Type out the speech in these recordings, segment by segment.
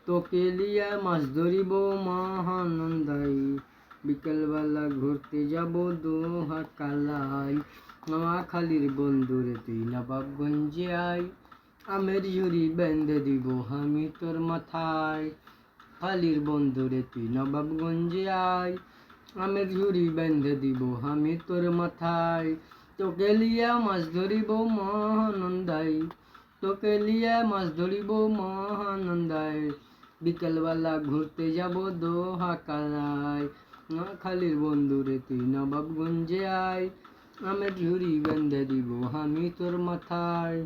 তোকে লিয়া মাছ ধরিব মহানন্দাই, বিকেলবেলা ঘুরতে যাব দোহা কালাই। নোয়াখালীর বন্ধুরে তুই নবাবগঞ্জে আয়, আমের ঝুড়ি বেঁধে দিব আমি তোর মাথায়। খালির বন্ধুরে তুই নবাবগঞ্জে আয়, আমের ঝুড়ি বেঁধে দিব আমি তোর মাথায়। তোকে লিয়া মাছ ধরিব মহানন্দাই, তোকে লিয়া মাছ ধরিব মহানন্দাই, বিকেলবেলা ঘুরতে যাব দোহা কালায়। নোয়াখালীর বন্ধুরে তুই নবাবগঞ্জে আয়, আমের ঝুড়ি বেঁধে দিব আমি তোর মাথায়।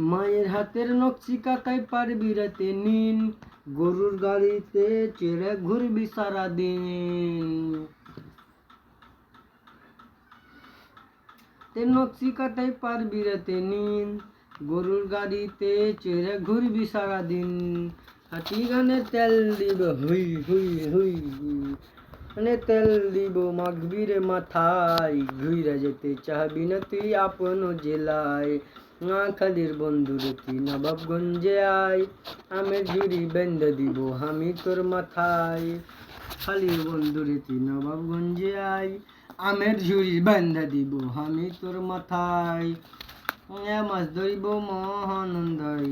মায়ের হাতের নকশি কাটাই পারবি রাতে নিন, গরুর গাড়িতে চেড়ে ঘুরবি সারাদিন। নকশি কাটাই পারবি রাতে নিন, গরুর গাড়িতে চেড়ে ঘুরবি সারাদিন। হাতি গানে তেল দিব হুই হুই হুই, মানে তেল দিব মাখবি রে মাথায়। ঘুরে যেতে চাহবি না তুই আপন জেলায়, নোয়াখালীর বন্ধুরে তুই নবাবগঞ্জে আয়, আমের ঝুড়ি বেঁধে দিব আমি তোর মাথায়। খালির বন্ধুরে তুই নবাবগঞ্জে আয়, আমের ঝুড়ি বেঁধে দিব আমি তোর মাথায়। মাছ ধরিব মহানন্দাই,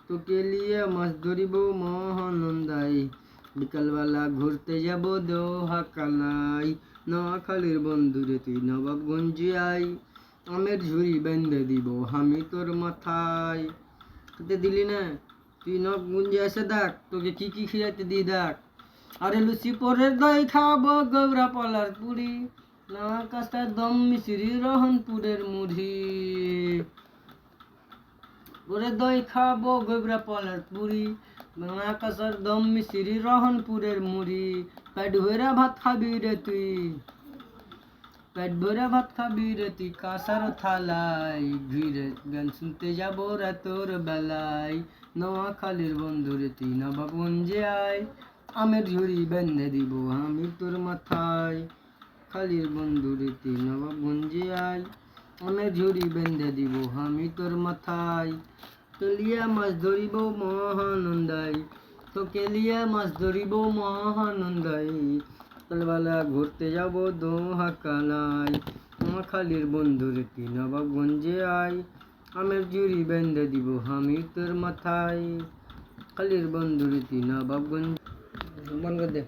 তোকে লিয়ে মাছ ধরিব মহানন্দাই, বিকালবেলা ঘুরতে যাব দোহা কালাই। নোয়াখালীর বন্ধুরে তুই নবাবগঞ্জে আয়, আমের ঝুড়ি বেঁধে দিব আমি তোর মাথায়। দিলি না তুই নবাবগঞ্জে এসে দেখ তোকে কি কি খিলাইতে দিই দেখ। আরে লুচি পরের দই খাবো গৌরা পলার পুরি, কাস্তার দম মিশ্রি রহনপুরের মুড়ি। ওরে দই খাবো গৌরা পলার পুরি, কাসার দম মিশ্রি রহনপুরের মুড়ি। পেট ভরা ভাত খাবি রে তুই, পেট ভরা ভাত খাবি রে তুই কাঁসার থালায়। ঘিরে গান শুনতে যাবো রাতর বেলায়, নোয়াখালীর বন্ধুরে তুই নবাবগঞ্জে আয়, আমের ঝুড়ি বেঁধে দিব আমি তোর মাথায়। খালির বন্ধুরে তুই নবাবগঞ্জে আয়, আমের ঝুড়ি বেঁধে দিব আমি তোর মাথায়। লিয়া মাছ ধরিব মহানন্দাই, তোকে লিয়া মাছ ধরিব মহানন্দাই, বিকেলবেলা ঘুরতে যাব দোহা কালাই। নোয়াখালীর বন্ধুরে তুই নবাবগঞ্জে আয়, আমের ঝুড়ি বেঁধে দিব আমি তোর মাথায়। খালির বন্ধুরে তুই নবাবগঞ্জ বন্ধ করে দে।